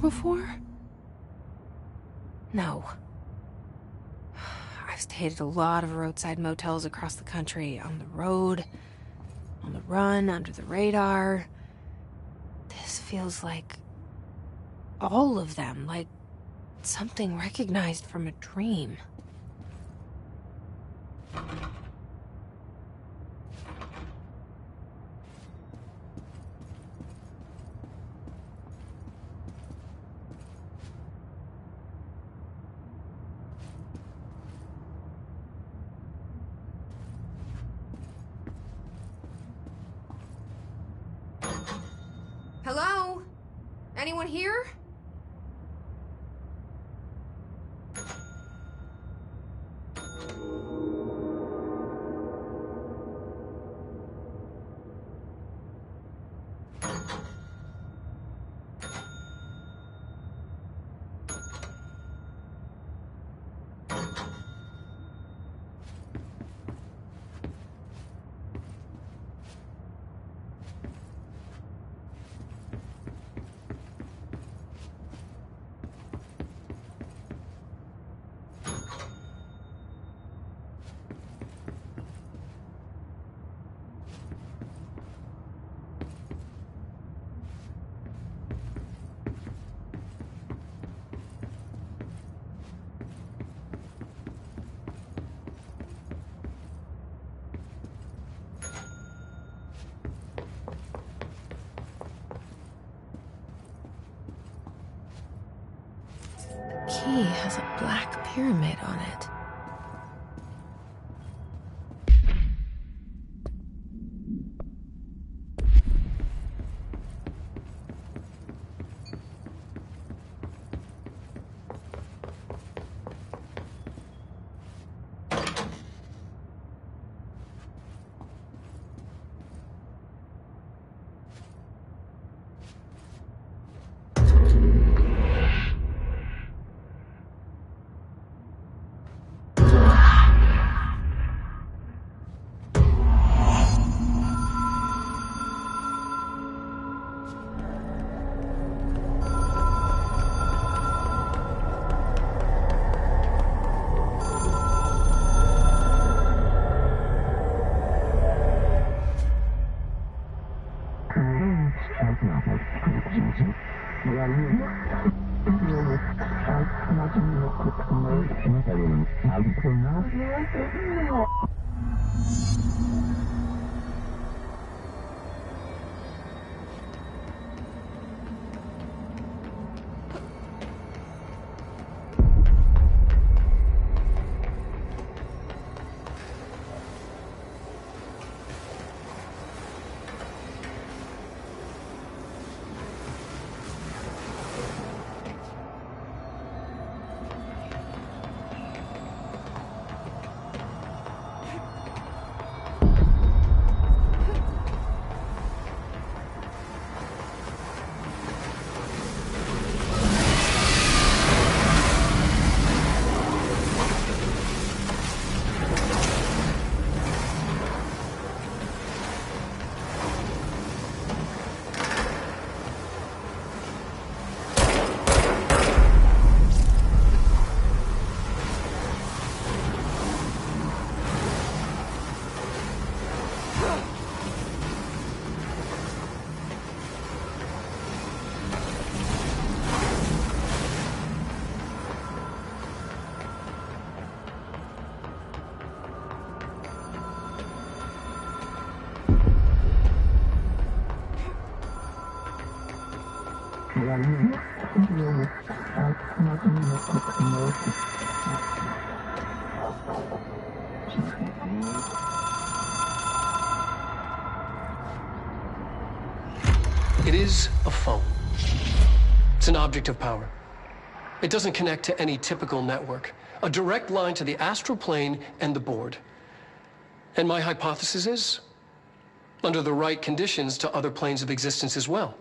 before? No. I've stayed at a lot of roadside motels across the country, on the road, on the run, under the radar. This feels like all of them, like something recognized from a dream. Hello? Anyone here? Key has a black pyramid on it. It is a phone. It's an object of power. It doesn't connect to any typical network. A direct line to the astral plane and the board. And my hypothesis is, under the right conditions, to other planes of existence as well.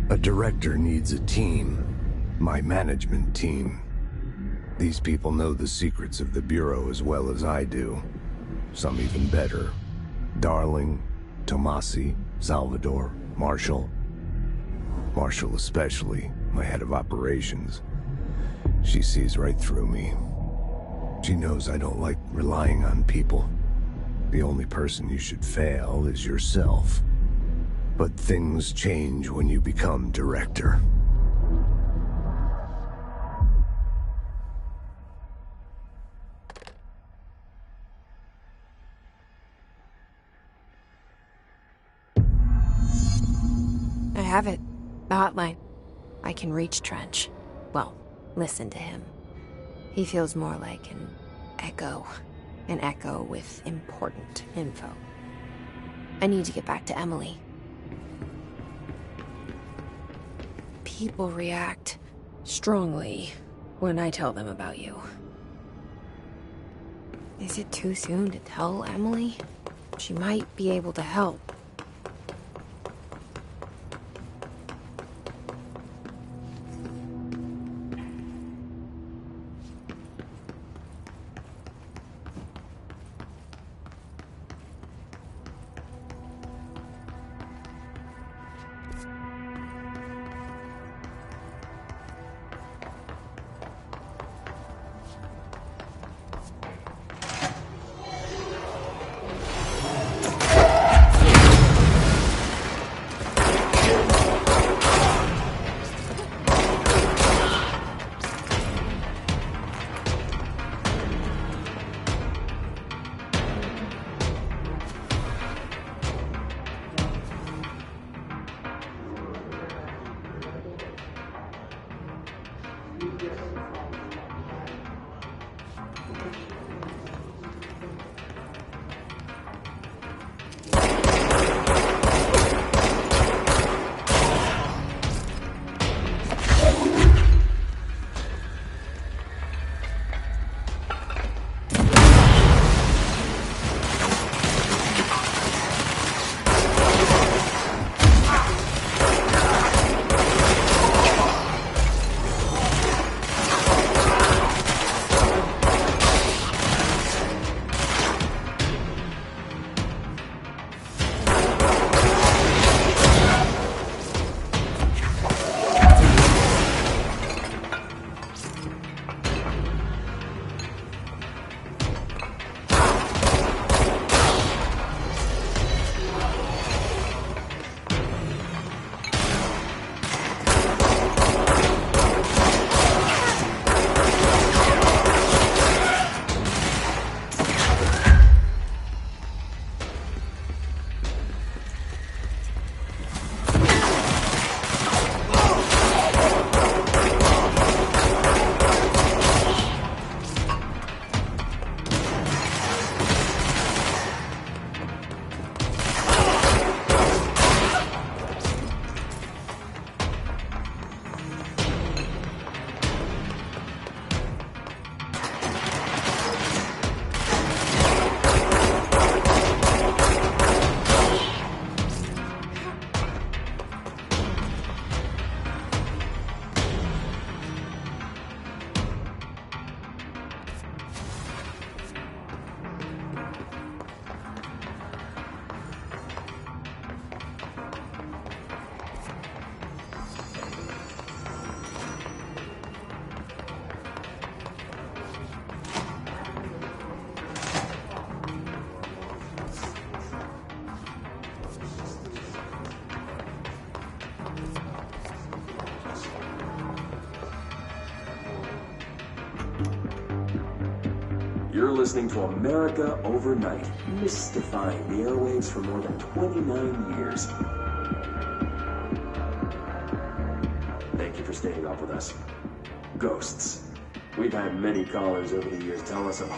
A director needs a team. My management team. These people know the secrets of the Bureau as well as I do. Some even better. Darling, Tomasi, Salvador, Marshall. Marshall especially, my head of operations. She sees right through me. She knows I don't like relying on people. The only person you should fail is yourself. But things change when you become director. I have it. The hotline. I can reach Trench. Well, listen to him. He feels more like an echo. An echo with important info. I need to get back to Emily. People react strongly when I tell them about you. Is it too soon to tell Emily? She might be able to help. You're listening to America Overnight, mystifying the airwaves for more than 29 years. Thank you for staying up with us. Ghosts. We've had many callers over the years tell us of